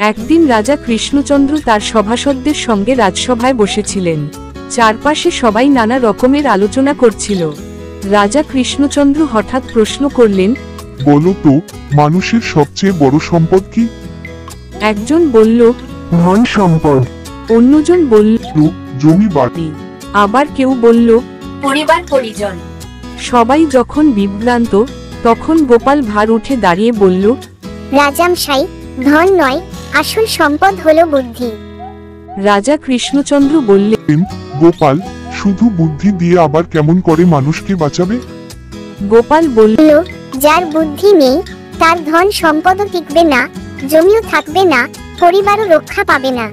একদিন রাজা কৃষ্ণচন্দ্র তার সভাসদদের সঙ্গে রাজসভায় বসেছিলেন। চারপাশে সবাই নানা রকমের আলোচনা করছিল। রাজা কৃষ্ণচন্দ্র হঠাৎ প্রশ্ন করলেন, বলো তো, মানুষের সবচেয়ে বড় সম্পদ কি? একজন বলল, ধন সম্পদ। অন্যজন বলল, জমি বাড়ি। আবার কেউ বলল, পরিবার পরিজন। সবাই যখন বিভ্রান্ত, তখন গোপাল ভার উঠে দাঁড়িয়ে বলল, রাজামশাই, ধন নয়, আসল সম্পদ হলো বুদ্ধি। রাজা কৃষ্ণচন্দ্র বললেন, গোপাল, শুধু বুদ্ধি দিয়ে আবার কেমন করে মানুষকে বাঁচাবে? গোপাল বলল, যার বুদ্ধি নেই তার ধন সম্পদও টিকবে না, জমিও থাকবে না, পরিবারও রক্ষা পাবে না।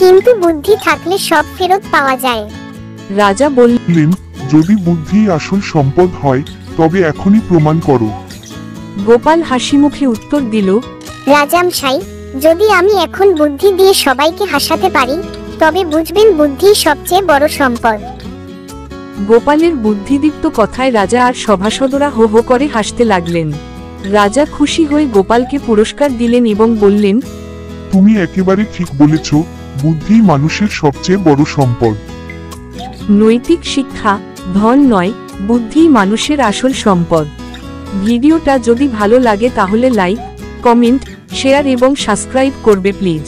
কিন্তু বুদ্ধি থাকলে সব ফেরত পাওয়া যায়। রাজা বললেন, যদি বুদ্ধি আসল সম্পদ হয়, তবে এখনই প্রমাণ করো। গোপাল হাসিমুখে উত্তর দিল, রাজামশাই, যদি আমি এখন বুদ্ধি দিয়ে সবাইকে হাসাতে পারি, তবে বুঝবেন বুদ্ধি সবচেয়ে বড় সম্পদ। গোপালের বুদ্ধিদীপ্ত কথায় রাজা আর সভাসদরা হো হো করে হাসতে লাগলেন। রাজা খুশি হয়ে গোপালকে পুরস্কার দিলেন এবং বললেন, তুমি একেবারে ঠিক বলেছ, বুদ্ধি মানুষের সবচেয়ে বড় সম্পদ। নৈতিক শিক্ষা, ধন নয়, বুদ্ধিই মানুষের আসল সম্পদ। ভিডিওটা যদি ভালো লাগে তাহলে লাইক, কমেন্ট, শেয়ার এবং সাবস্ক্রাইব করবে প্লিজ।